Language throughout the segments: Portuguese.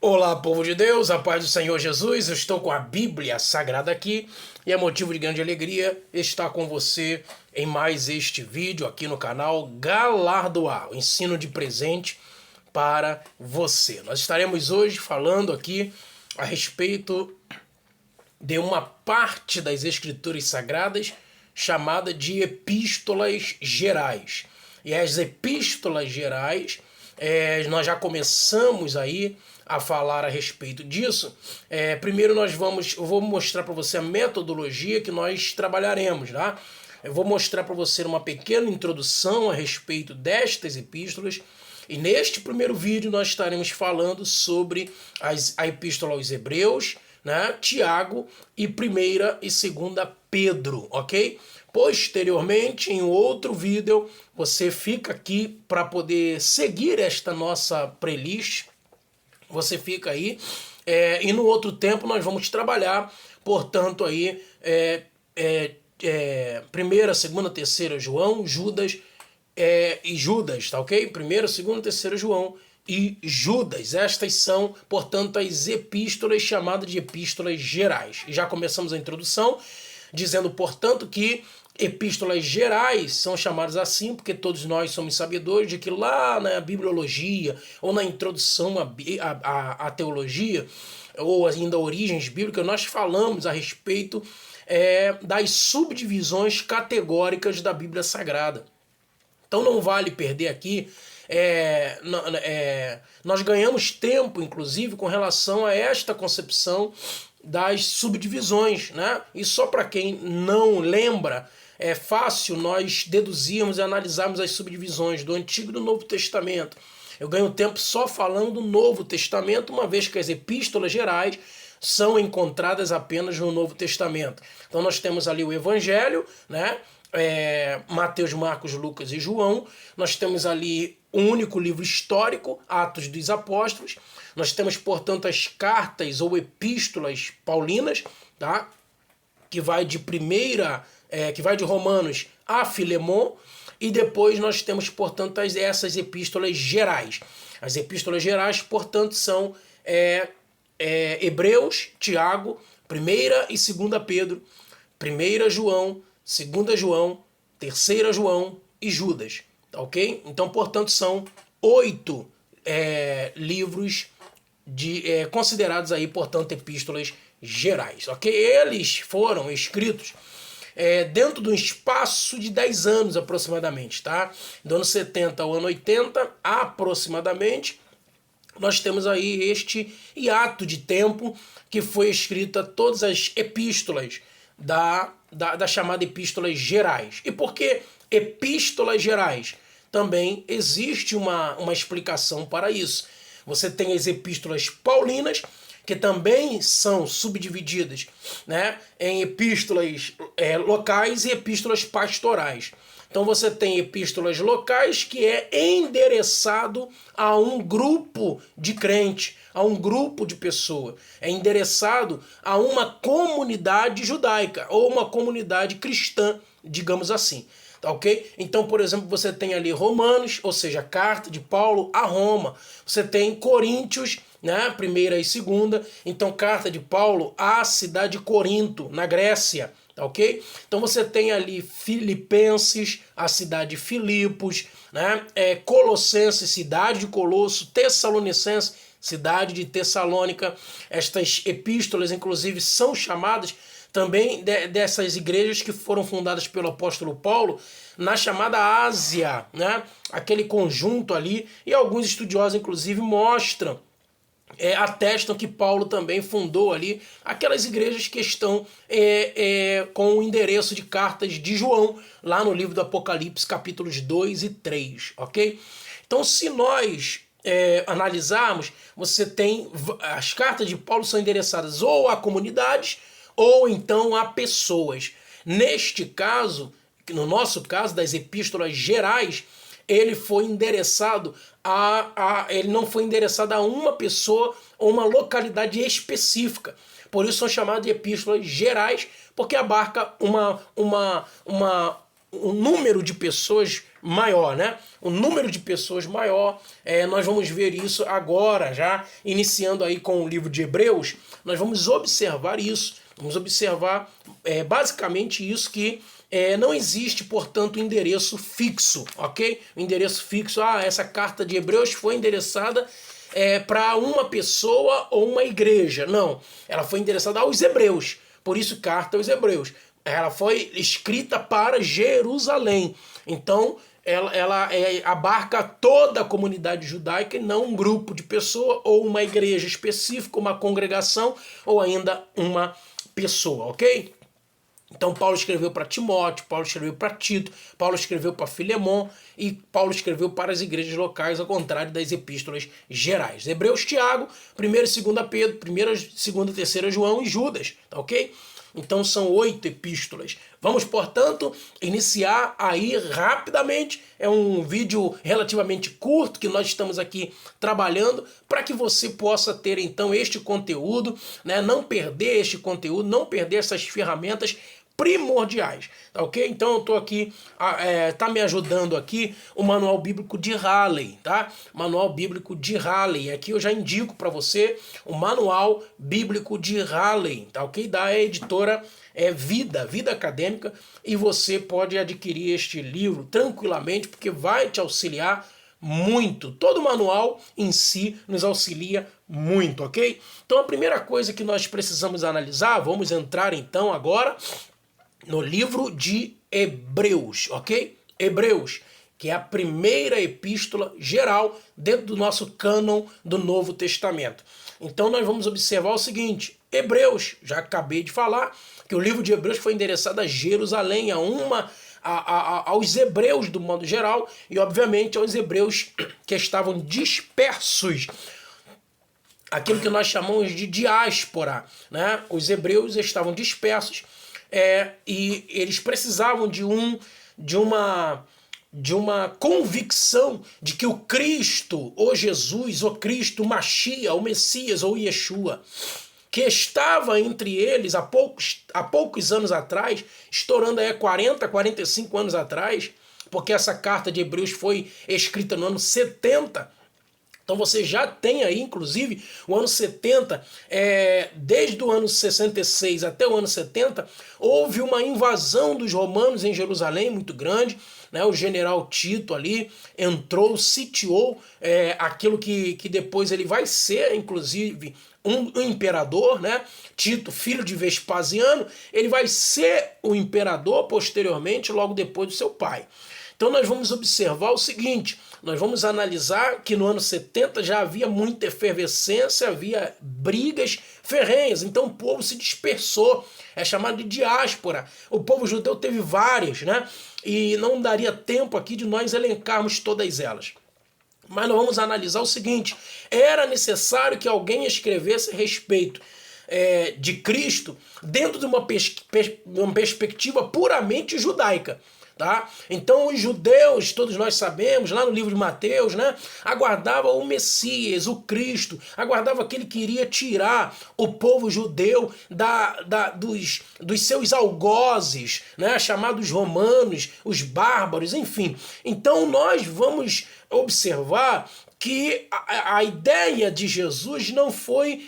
Olá, povo de Deus, a paz do Senhor Jesus. Eu estou com a Bíblia Sagrada aqui e é motivo de grande alegria estar com você em mais este vídeo aqui no canal Galardoar, o ensino de presente para você. Nós estaremos hoje falando aqui a respeito de uma parte das Escrituras Sagradas chamada de Epístolas Gerais. E as Epístolas Gerais, nós já começamos aí a falar a respeito disso. Primeiro eu vou mostrar para você a metodologia que nós trabalharemos, tá? Eu vou mostrar para você uma pequena introdução a respeito destas epístolas. E neste primeiro vídeo nós estaremos falando sobre a epístola aos Hebreus, né, Tiago e 1ª e 2ª Pedro, ok? Posteriormente, em outro vídeo, você fica aqui para poder seguir esta nossa playlist. Você fica aí, e no outro tempo nós vamos trabalhar, portanto, aí, 1ª, 2ª, 3ª João, Judas e Judas, tá ok? 1ª, 2ª, 3ª João e Judas. Estas são, portanto, as epístolas chamadas de epístolas gerais. E já começamos a introdução dizendo, portanto, que epístolas gerais são chamadas assim porque todos nós somos sabedores de que lá na bibliologia ou na introdução à teologia ou ainda origens bíblicas nós falamos a respeito das subdivisões categóricas da Bíblia Sagrada. Então não vale perder aqui. Nós ganhamos tempo, inclusive, com relação a esta concepção das subdivisões, né? E só para quem não lembra, é fácil nós deduzirmos e analisarmos as subdivisões do Antigo e do Novo Testamento. Eu ganho tempo só falando do Novo Testamento, uma vez que as epístolas gerais são encontradas apenas no Novo Testamento. Então nós temos ali o Evangelho, né? Mateus, Marcos, Lucas e João. Nós temos ali um único livro histórico, Atos dos Apóstolos. Nós temos, portanto, as cartas ou epístolas paulinas, tá? Que vai de Romanos a Filemon. E depois nós temos, portanto, essas epístolas gerais. As epístolas gerais, portanto, são Hebreus, Tiago, 1ª e 2ª Pedro, 1ª João, 2ª João, 3ª João e Judas, tá ok? Então, portanto, são 8 livros considerados aí, portanto, epístolas gerais, ok? Eles foram escritos dentro de um espaço de 10 anos aproximadamente, tá? Do ano 70 ao ano 80, aproximadamente, nós temos aí este hiato de tempo que foi escrita todas as epístolas da chamada epístolas gerais. E por que epístolas gerais? Também existe uma explicação para isso. Você tem as epístolas paulinas, que também são subdivididas, né, em epístolas locais e epístolas pastorais. Então você tem epístolas locais que é endereçado a um grupo de crente, a um grupo de pessoa. É endereçado a uma comunidade judaica ou uma comunidade cristã, digamos assim. Tá ok? Então, por exemplo, você tem ali Romanos, ou seja, a carta de Paulo a Roma. Você tem Coríntios, né, 1ª e 2ª. Então, carta de Paulo à cidade de Corinto, na Grécia. Tá ok? Então você tem ali Filipenses, a cidade de Filipos, né? Colossenses, cidade de Colosso, Tessalonicenses, cidade de Tessalônica. Estas epístolas, inclusive, são chamadas também dessas igrejas que foram fundadas pelo apóstolo Paulo na chamada Ásia, né? Aquele conjunto ali, e alguns estudiosos, inclusive, mostram atestam que Paulo também fundou ali aquelas igrejas que estão com o endereço de cartas de João, lá no livro do Apocalipse, capítulos 2 e 3, ok? Então, se nós analisarmos, você tem as cartas de Paulo são endereçadas ou a comunidades ou então a pessoas. Neste caso, no nosso caso das epístolas gerais, ele foi endereçado ele não foi endereçado a uma pessoa ou uma localidade específica. Por isso são chamadas de epístolas gerais, porque abarca um número de pessoas maior, né? O número de pessoas maior. Nós vamos ver isso agora, já iniciando aí com o livro de Hebreus, nós vamos observar isso. Vamos observar basicamente isso que não existe, portanto, endereço fixo, ok? O endereço fixo, essa carta de Hebreus foi endereçada para uma pessoa ou uma igreja. Não, ela foi endereçada aos hebreus, por isso carta aos hebreus. Ela foi escrita para Jerusalém, então ela abarca toda a comunidade judaica e não um grupo de pessoas ou uma igreja específica, uma congregação ou ainda uma pessoa, ok? Então Paulo escreveu para Timóteo, Paulo escreveu para Tito, Paulo escreveu para Filemon e Paulo escreveu para as igrejas locais, ao contrário das epístolas gerais. Hebreus, Tiago, 1 e 2 Pedro, 1, 2 e 3 João e Judas, tá ok? Então são 8 epístolas. Vamos, portanto, iniciar aí rapidamente. É um vídeo relativamente curto que nós estamos aqui trabalhando para que você possa ter então este conteúdo, né? Não perder este conteúdo, não perder essas ferramentas primordiais, tá ok? Então eu tô aqui, tá me ajudando aqui o Manual Bíblico de Halley, tá? Manual Bíblico de Halley. Aqui eu já indico para você o Manual Bíblico de Halley, tá ok? Da editora Vida Acadêmica, e você pode adquirir este livro tranquilamente, porque vai te auxiliar muito. Todo o manual em si nos auxilia muito, ok? Então a primeira coisa que nós precisamos analisar, vamos entrar então agora no livro de Hebreus, ok? Hebreus, que é a primeira epístola geral dentro do nosso cânon do Novo Testamento. Então nós vamos observar o seguinte: Hebreus, já acabei de falar que o livro de Hebreus foi endereçado a Jerusalém, aos hebreus do modo geral, e obviamente aos hebreus que estavam dispersos, aquilo que nós chamamos de diáspora, né? Os hebreus estavam dispersos e eles precisavam de uma convicção de que o Cristo, ou Jesus, ou Cristo, o Machia, o Messias, ou Yeshua, que estava entre eles há poucos anos atrás, estourando aí 40, 45 anos atrás, porque essa carta de Hebreus foi escrita no ano 70. Então você já tem aí, inclusive, o ano 70, desde o ano 66 até o ano 70, houve uma invasão dos romanos em Jerusalém muito grande, né? O general Tito ali entrou, sitiou aquilo que depois ele vai ser, inclusive, um imperador, né? Tito, filho de Vespasiano, ele vai ser o imperador posteriormente, logo depois do seu pai. Então nós vamos observar o seguinte: nós vamos analisar que no ano 70 já havia muita efervescência, havia brigas ferrenhas, então o povo se dispersou, é chamado de diáspora. O povo judeu teve várias, né? E não daria tempo aqui de nós elencarmos todas elas. Mas nós vamos analisar o seguinte: era necessário que alguém escrevesse a respeito de Cristo dentro de uma perspectiva puramente judaica. Tá? Então os judeus, todos nós sabemos, lá no livro de Mateus, né, aguardavam o Messias, o Cristo, aguardava aquele que iria tirar o povo judeu dos seus algozes, né, chamados romanos, os bárbaros, enfim. Então nós vamos observar que a ideia de Jesus não foi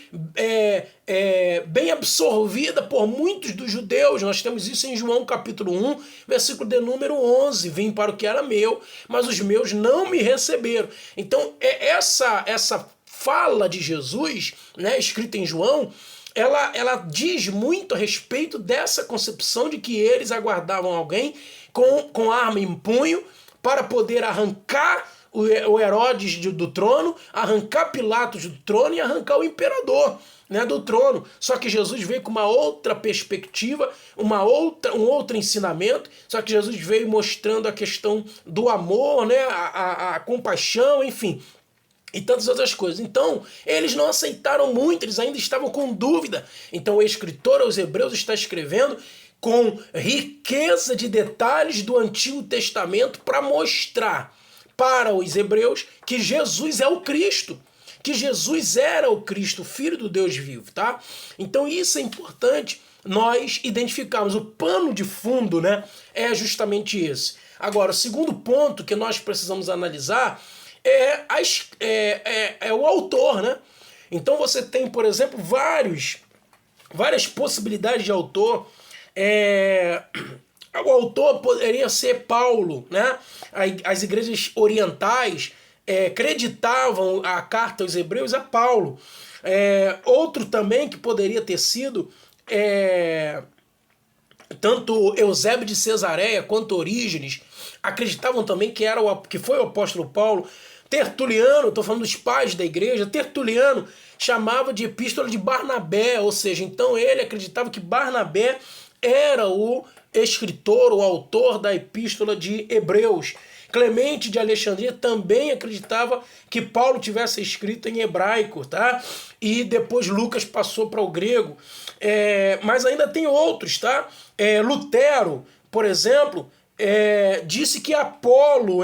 bem absorvida por muitos dos judeus. Nós temos isso em João capítulo 1, versículo de número 11. Vim para o que era meu, mas os meus não me receberam. Então essa fala de Jesus, né, escrita em João, ela diz muito a respeito dessa concepção de que eles aguardavam alguém com arma em punho para poder arrancar o Herodes do trono, arrancar Pilatos do trono e arrancar o imperador, né, do trono. Só que Jesus veio com uma outra perspectiva, um outro ensinamento, só que Jesus veio mostrando a questão do amor, né, a compaixão, enfim, e tantas outras coisas. Então, eles não aceitaram muito, eles ainda estavam com dúvida. Então, o escritor aos Hebreus está escrevendo com riqueza de detalhes do Antigo Testamento para mostrar para os hebreus que Jesus é o Cristo, que Jesus era o Cristo, Filho do Deus vivo, tá? Então isso é importante nós identificarmos. O pano de fundo, né, é justamente esse. Agora, o segundo ponto que nós precisamos analisar é o autor, né? Então você tem, por exemplo, várias possibilidades de autor. O autor poderia ser Paulo, né? As igrejas orientais acreditavam a carta aos Hebreus a Paulo. Outro também que poderia ter sido tanto Eusébio de Cesareia quanto Orígenes acreditavam também que foi o apóstolo Paulo. Tertuliano, estou falando dos pais da igreja, Tertuliano chamava de epístola de Barnabé, ou seja, então ele acreditava que Barnabé era o escritor, o autor da epístola de Hebreus. Clemente de Alexandria também acreditava que Paulo tivesse escrito em hebraico, tá? E depois Lucas passou para o grego. Mas ainda tem outros, tá? Lutero, por exemplo, disse que Apolo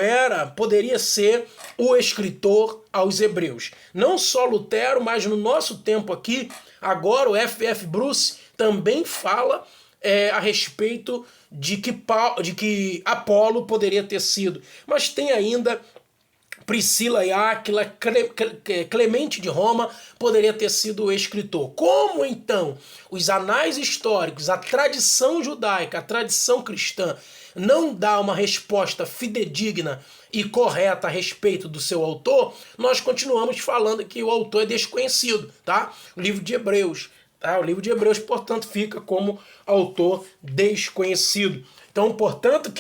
poderia ser o escritor aos Hebreus. Não só Lutero, mas no nosso tempo aqui, agora o F.F. Bruce também fala a respeito de que Apolo poderia ter sido. Mas tem ainda Priscila e Áquila, Clemente de Roma poderia ter sido o escritor. Como então os anais históricos, a tradição judaica, a tradição cristã não dá uma resposta fidedigna e correta a respeito do seu autor, nós continuamos falando que o autor é desconhecido, tá? O livro de Hebreus. O livro de Hebreus, portanto, fica como autor desconhecido. Então, portanto,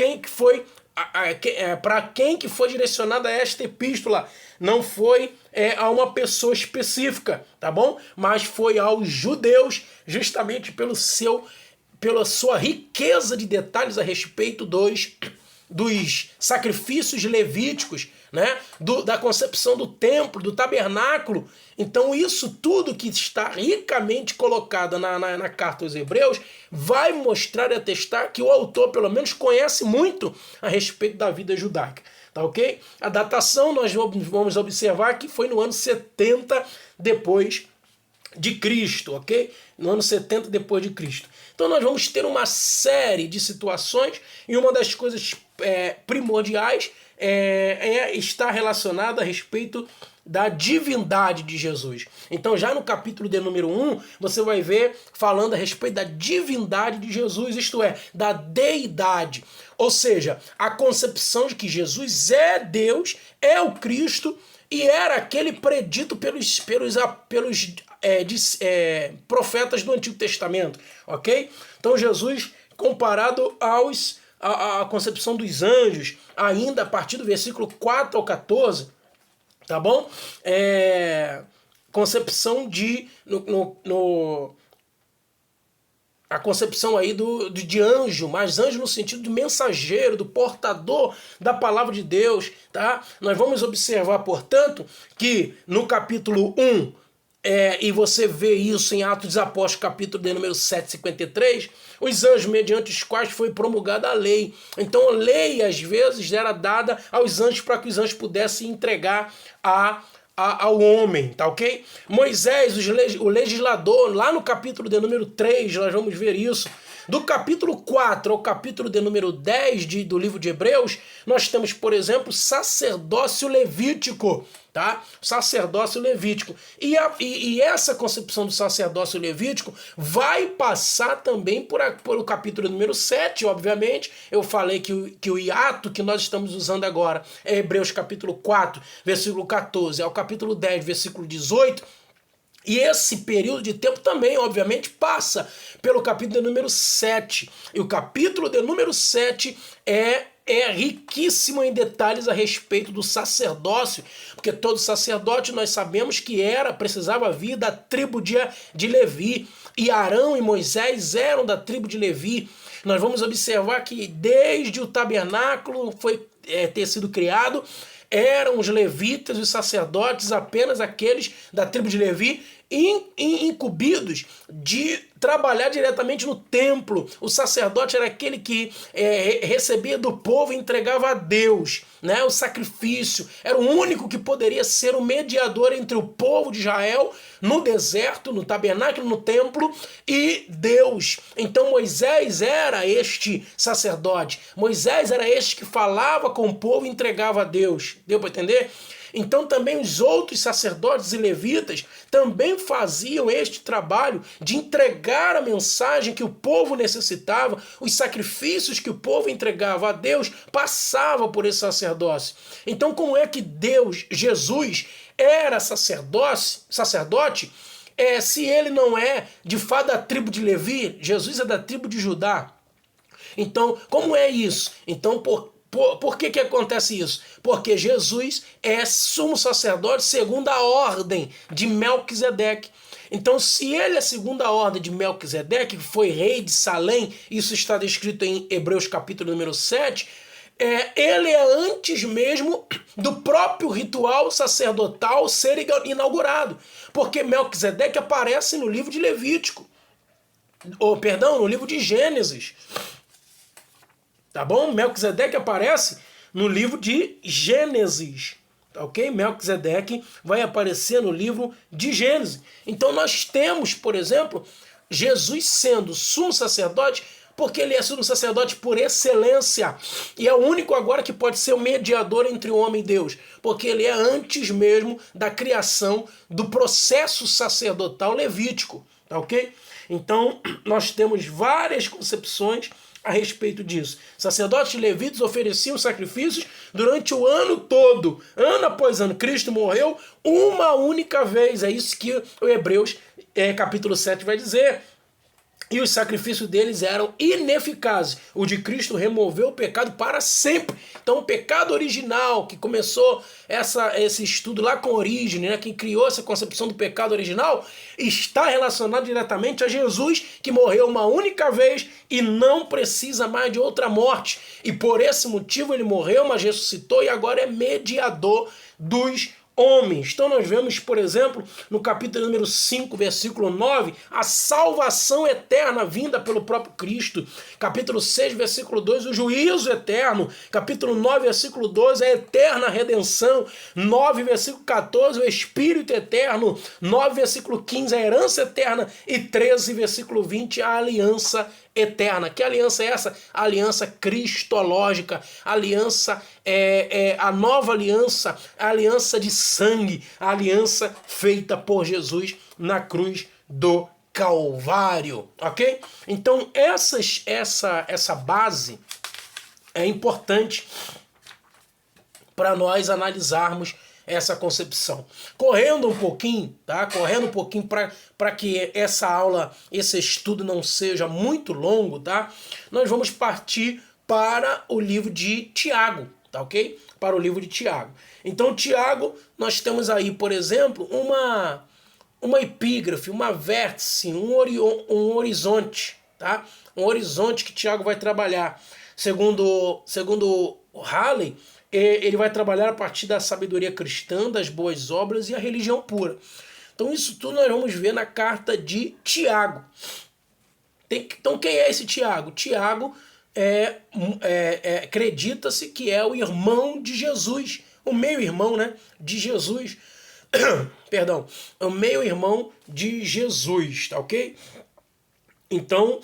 para quem que foi direcionada esta epístola? Não foi a uma pessoa específica, tá bom? Mas foi aos judeus, justamente pela sua riqueza de detalhes a respeito dos sacrifícios levíticos, né? Da concepção do templo, do tabernáculo. Então isso tudo que está ricamente colocado na carta aos Hebreus vai mostrar e atestar que o autor pelo menos conhece muito a respeito da vida judaica. Tá ok? A datação nós vamos observar que foi no ano 70 depois de Cristo, ok? No ano 70 depois de Cristo. Então nós vamos ter uma série de situações e uma das coisas primordiais está relacionada a respeito da divindade de Jesus. Então já no capítulo de número 1, você vai ver falando a respeito da divindade de Jesus, isto é, da deidade. Ou seja, a concepção de que Jesus é Deus, é o Cristo e era aquele predito pelos profetas do Antigo Testamento, ok? Então Jesus, comparado à concepção dos anjos, ainda a partir do versículo 4 ao 14, tá bom? Concepção a concepção aí de anjo, mas anjo no sentido de mensageiro, do portador da palavra de Deus, tá? Nós vamos observar, portanto, que no capítulo 1, e você vê isso em Atos dos Apóstolos, capítulo de número 753, os anjos mediante os quais foi promulgada a lei. Então a lei, às vezes, era dada aos anjos para que os anjos pudessem entregar ao homem, tá ok? Moisés, o legislador, lá no capítulo de número 3, nós vamos ver isso. Do capítulo 4 ao capítulo de número 10 do livro de Hebreus, nós temos, por exemplo, sacerdócio levítico, tá? Sacerdócio levítico. E essa concepção do sacerdócio levítico vai passar também por o capítulo número 7, obviamente. Eu falei que o hiato que nós estamos usando agora é Hebreus capítulo 4, versículo 14, ao capítulo 10, versículo 18. E esse período de tempo também, obviamente, passa pelo capítulo de número 7. E o capítulo de número 7 é riquíssimo em detalhes a respeito do sacerdócio, porque todo sacerdote nós sabemos que precisava vir da tribo de Levi, e Arão e Moisés eram da tribo de Levi. Nós vamos observar que desde o tabernáculo ter sido criado, eram os levitas, os sacerdotes, apenas aqueles da tribo de Levi, incumbidos de trabalhar diretamente no templo. O sacerdote era aquele que recebia do povo e entregava a Deus, né, o sacrifício. Era o único que poderia ser o mediador entre o povo de Israel no deserto, no tabernáculo, no templo e Deus. Então Moisés era este sacerdote. Moisés era este que falava com o povo e entregava a Deus. Deu para entender? Então também os outros sacerdotes e levitas também faziam este trabalho de entregar a mensagem que o povo necessitava, os sacrifícios que o povo entregava a Deus, passava por esse sacerdócio. Então como é que Deus, Jesus, era sacerdote, se ele não é de fato da tribo de Levi? Jesus é da tribo de Judá. Então, como é isso? Então, por que acontece isso? Porque Jesus é sumo sacerdote segundo a ordem de Melquisedeque. Então, se ele é segundo a ordem de Melquisedeque, que foi rei de Salém, isso está descrito em Hebreus capítulo número 7, ele é antes mesmo do próprio ritual sacerdotal ser inaugurado. Porque Melquisedeque aparece no livro de Levítico. No livro de Gênesis. Tá bom? Melquisedeque aparece no livro de Gênesis. Tá ok? Melquisedeque vai aparecer no livro de Gênesis. Então nós temos, por exemplo, Jesus sendo sumo sacerdote, porque ele é sumo sacerdote por excelência. E é o único agora que pode ser o mediador entre o homem e Deus. Porque ele é antes mesmo da criação do processo sacerdotal levítico. Tá ok? Então nós temos várias concepções a respeito disso. Sacerdotes e levitas ofereciam sacrifícios durante o ano todo, ano após ano. Cristo morreu uma única vez, é isso que o Hebreus capítulo 7 vai dizer. E os sacrifícios deles eram ineficazes. O de Cristo removeu o pecado para sempre. Então o pecado original, que começou esse estudo lá com Orígenes, né, que criou essa concepção do pecado original, está relacionado diretamente a Jesus, que morreu uma única vez e não precisa mais de outra morte. E por esse motivo ele morreu, mas ressuscitou e agora é mediador dos homens. Então nós vemos, por exemplo, no capítulo número 5, versículo 9, a salvação eterna vinda pelo próprio Cristo. Capítulo 6, versículo 2, o juízo eterno. Capítulo 9, versículo 12, a eterna redenção. 9, versículo 14, o Espírito eterno. 9, versículo 15, a herança eterna. E 13, versículo 20, a aliança eterna. Que aliança é essa? A aliança cristológica, a aliança a nova aliança, a aliança de sangue, a aliança feita por Jesus na cruz do Calvário, ok? Então essa base é importante para nós analisarmos essa concepção. Correndo um pouquinho, tá? Correndo um pouquinho para que essa aula, esse estudo não seja muito longo, tá? Nós vamos partir para o livro de Tiago, tá ok? Para o livro de Tiago. Então, Tiago, nós temos aí, por exemplo, uma epígrafe, uma vértice, um horizonte, tá? Um horizonte que Tiago vai trabalhar. Segundo Halley, ele vai trabalhar a partir da sabedoria cristã, das boas obras e a religião pura. Então isso tudo nós vamos ver na carta de Tiago. Então quem é esse Tiago? Tiago acredita-se que é o irmão de Jesus, o meio-irmão, né, de Jesus. Perdão, o meio-irmão de Jesus, tá ok? Então,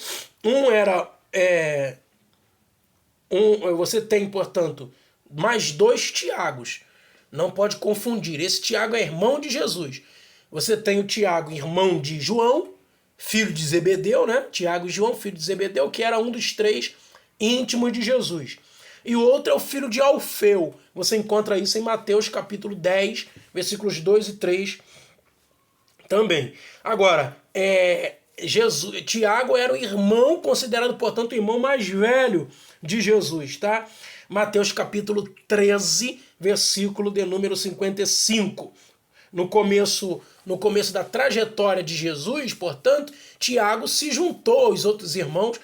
você tem, portanto, mais dois Tiagos. Não pode confundir. Esse Tiago é irmão de Jesus. Você tem o Tiago, irmão de João, filho de Zebedeu, né? Tiago e João, filho de Zebedeu, que era um dos três íntimos de Jesus. E o outro é o filho de Alfeu. Você encontra isso em Mateus capítulo 10, versículos 2 e 3 também. Agora, Tiago era o irmão, considerado, portanto, o irmão mais velho de Jesus, tá? Mateus capítulo 13, versículo de número 55. No começo da trajetória de Jesus, portanto, Tiago se juntou aos outros irmãos,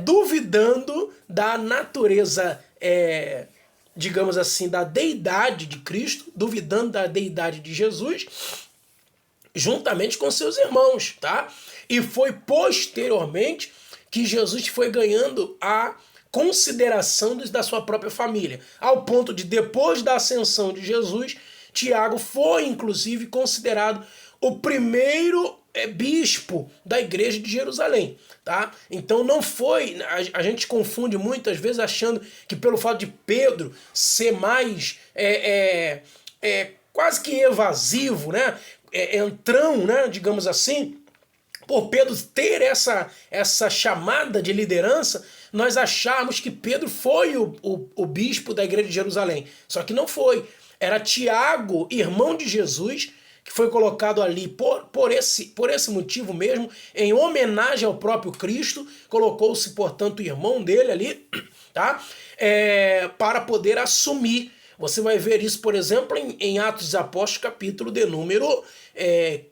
duvidando da natureza digamos assim, da deidade de Cristo, duvidando da deidade de Jesus, juntamente com seus irmãos, tá? E foi posteriormente que Jesus foi ganhando a consideração da sua própria família, ao ponto de, depois da ascensão de Jesus, Tiago foi, inclusive, considerado o primeiro bispo da igreja de Jerusalém, tá? Então não foi, a gente confunde muitas vezes achando que pelo fato de Pedro ser mais quase que evasivo, né? Entrão, né? Digamos assim, por Pedro ter essa chamada de liderança, nós acharmos que Pedro foi o bispo da igreja de Jerusalém. Só que não foi. Era Tiago, irmão de Jesus, que foi colocado ali por esse motivo mesmo, em homenagem ao próprio Cristo, colocou-se, portanto, o irmão dele ali, tá? Para poder assumir. Você vai ver isso, por exemplo, em Atos dos Apóstolos, capítulo de número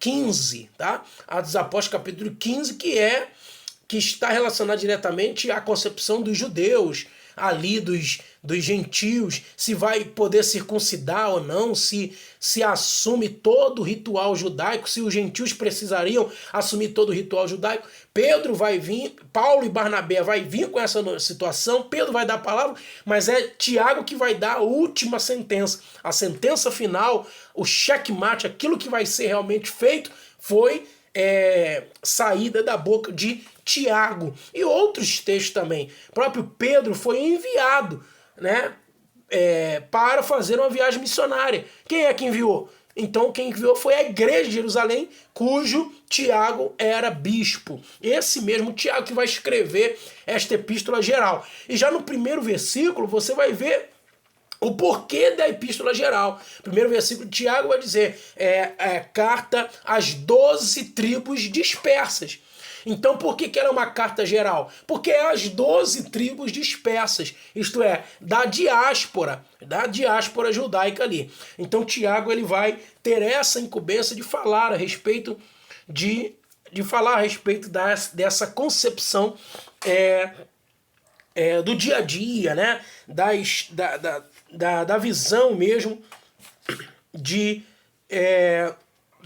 15, tá? Atos dos Apóstolos, capítulo 15, que está relacionado diretamente à concepção dos judeus, ali dos gentios, se vai poder circuncidar ou não, se assume todo o ritual judaico, se os gentios precisariam assumir todo o ritual judaico. Pedro vai vir, Paulo e Barnabé vai vir com essa situação, Pedro vai dar a palavra, mas é Tiago que vai dar a última sentença. A sentença final, o checkmate, aquilo que vai ser realmente feito, foi saída da boca de Tiago. E outros textos também. O próprio Pedro foi enviado, né, para fazer uma viagem missionária. Quem é que enviou? Então quem enviou foi a igreja de Jerusalém, cujo Tiago era bispo. Esse mesmo Tiago que vai escrever esta epístola geral. E já no primeiro versículo você vai ver o porquê da epístola geral. Primeiro versículo de Tiago vai dizer, carta às 12 tribos dispersas. Então por que era uma carta geral? Porque é as 12 tribos dispersas, isto é, da diáspora judaica ali. Então Tiago ele vai ter essa incumbência de falar a respeito dessa concepção do dia a dia, né? Da visão mesmo de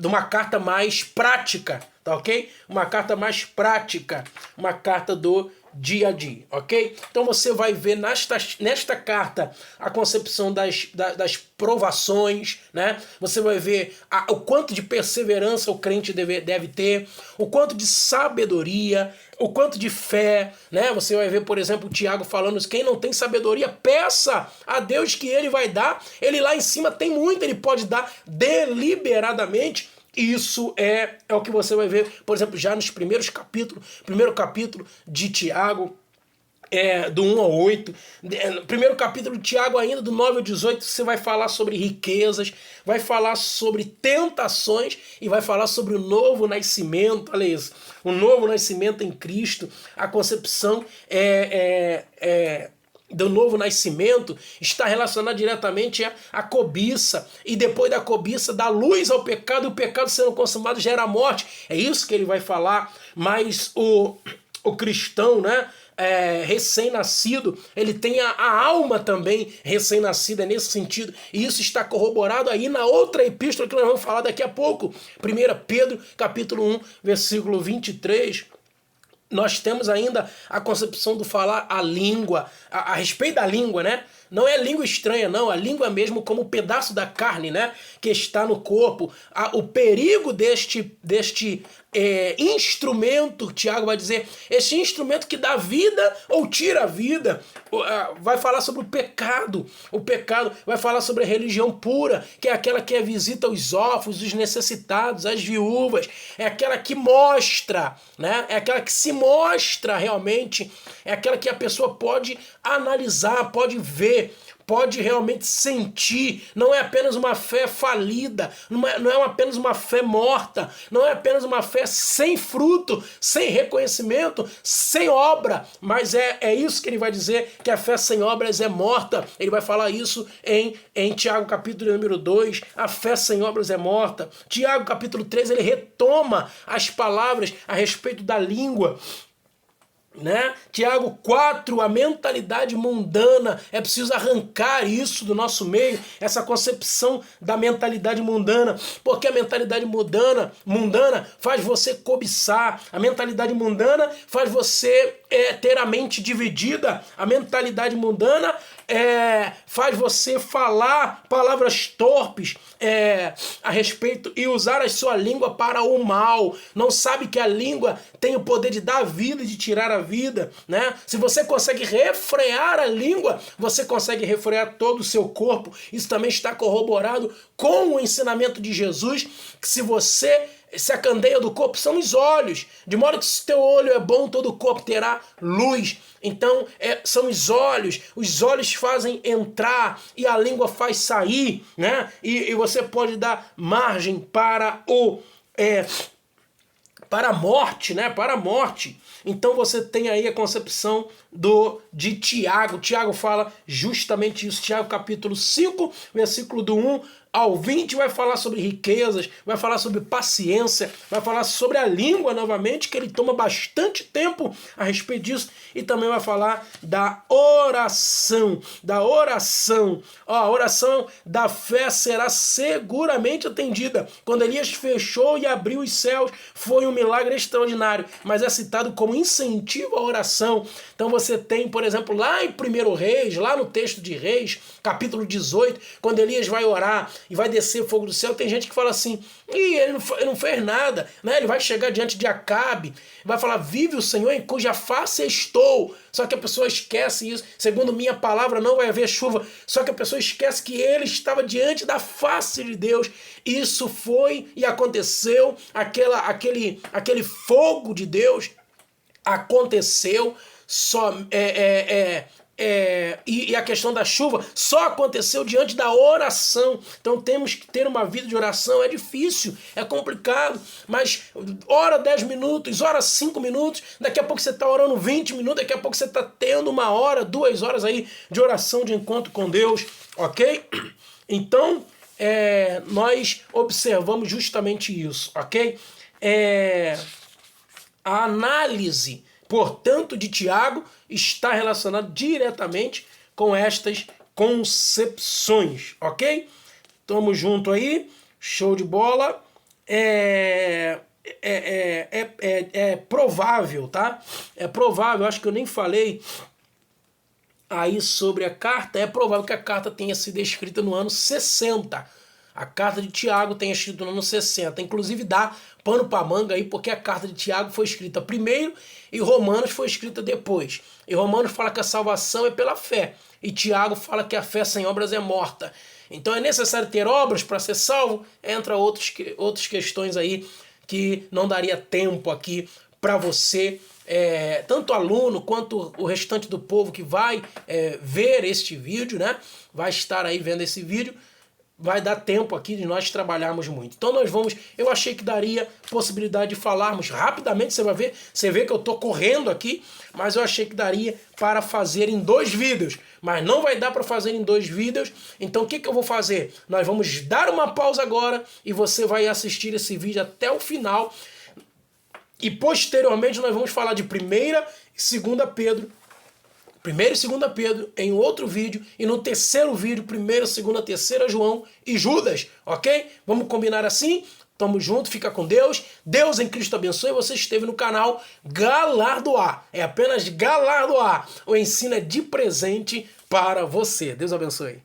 uma carta mais prática, tá ok? Uma carta mais prática, uma carta do dia a dia, ok? Então você vai ver nesta carta a concepção das provações, né? Você vai ver o quanto de perseverança o crente deve ter, o quanto de sabedoria, o quanto de fé, né? Você vai ver, por exemplo, o Tiago falando que quem não tem sabedoria, peça a Deus que ele vai dar. Ele lá em cima tem muito, ele pode dar deliberadamente. Isso é o que você vai ver, por exemplo, já nos primeiros capítulos, primeiro capítulo de Tiago, do 1 ao 8, no primeiro capítulo de Tiago ainda, do 9 ao 18, você vai falar sobre riquezas, vai falar sobre tentações e vai falar sobre o novo nascimento, olha isso, o novo nascimento em Cristo, a concepção do novo nascimento está relacionado diretamente à cobiça, e depois da cobiça dá luz ao pecado, e o pecado sendo consumado gera morte. É isso que ele vai falar. Mas o cristão, né, recém-nascido, ele tem a alma também recém-nascida nesse sentido, e isso está corroborado aí na outra epístola que nós vamos falar daqui a pouco, 1 Pedro capítulo 1, versículo 23. Nós temos ainda a concepção do falar a língua, a respeito da língua, né? Não é língua estranha, não. A língua mesmo como um pedaço da carne, né? Que está no corpo. O perigo deste instrumento, Tiago vai dizer, este instrumento que dá vida ou tira a vida. Vai falar sobre o pecado. O pecado vai falar sobre a religião pura, que é aquela que visita os órfãos, os necessitados, as viúvas. É aquela que mostra, né? É aquela que se mostra realmente. É aquela que a pessoa pode analisar, pode ver, pode realmente sentir. Não é apenas uma fé falida, não é apenas uma fé morta, não é apenas uma fé sem fruto, sem reconhecimento, sem obra, mas é isso que ele vai dizer, que a fé sem obras é morta. Ele vai falar isso em Tiago capítulo número 2, a fé sem obras é morta. Tiago capítulo 3, ele retoma as palavras a respeito da língua. né? Tiago 4, a mentalidade mundana, é preciso arrancar isso do nosso meio, essa concepção da mentalidade mundana, porque a mentalidade mundana faz você cobiçar, a mentalidade mundana faz você ter a mente dividida, a mentalidade mundana faz você falar palavras torpes a respeito e usar a sua língua para o mal. Não sabe que a língua tem o poder de dar vida e de tirar a vida, né? Se você consegue refrear a língua, você consegue refrear todo o seu corpo. Isso também está corroborado com o ensinamento de Jesus, que se a candeia do corpo são os olhos, de modo que se teu olho é bom, todo o corpo terá luz. Então, são os olhos fazem entrar e a língua faz sair, né? E você pode dar margem para para a morte, né? Para a morte. Então você tem aí a concepção de Tiago. Tiago fala justamente isso. Tiago capítulo 5, versículo do 1 ao 20, vai falar sobre riquezas, vai falar sobre paciência, vai falar sobre a língua novamente, que ele toma bastante tempo a respeito disso, e também vai falar da oração. A oração da fé será seguramente atendida. Quando Elias fechou e abriu os céus, foi um milagre extraordinário, mas é citado como incentivo à oração. Então você tem, por exemplo, lá em 1 Reis, lá no texto de Reis, capítulo 18, quando Elias vai orar e vai descer fogo do céu, tem gente que fala assim, ele não fez nada, né? Ele vai chegar diante de Acabe, vai falar, vive o Senhor em cuja face estou. Só que a pessoa esquece isso, segundo minha palavra não vai haver chuva, só que a pessoa esquece que ele estava diante da face de Deus. Isso foi e aconteceu, aquele fogo de Deus aconteceu, e a questão da chuva só aconteceu diante da oração. Então temos que ter uma vida de oração. É difícil, é complicado, mas ora 10 minutos, ora 5 minutos, daqui a pouco você está orando 20 minutos, daqui a pouco você está tendo 1 hora, 2 horas aí de oração, de encontro com Deus, ok? Então nós observamos justamente isso, ok? A análise, portanto, de Tiago está relacionada diretamente com estas concepções, ok? Tamo junto aí, show de bola. É provável, tá? É provável, acho que eu nem falei aí sobre a carta, é provável que a carta tenha sido escrita no ano 60. A carta de Tiago tenha escrito no ano 60. Inclusive dá pano para manga aí, porque a carta de Tiago foi escrita primeiro e Romanos foi escrita depois. E Romanos fala que a salvação é pela fé. E Tiago fala que a fé sem obras é morta. Então é necessário ter obras para ser salvo. Entra outras questões aí que não daria tempo aqui para você, tanto aluno quanto o restante do povo que vai ver este vídeo, né? Vai estar aí vendo esse vídeo. Vai dar tempo aqui de nós trabalharmos muito. Então eu achei que daria possibilidade de falarmos rapidamente, você vê que eu estou correndo aqui, mas eu achei que daria para fazer em 2 vídeos, mas não vai dar para fazer em 2 vídeos, então o que eu vou fazer? Nós vamos dar uma pausa agora e você vai assistir esse vídeo até o final, e posteriormente nós vamos falar de 1ª e 2ª Pedro, 1º e 2ª Pedro em outro vídeo, e no terceiro vídeo, 1ª, 2ª, 3ª João e Judas, ok? Vamos combinar assim? Tamo junto, fica com Deus. Deus em Cristo abençoe. Você esteve no canal Galardoar. É apenas galardoar. O ensino é de presente para você. Deus abençoe.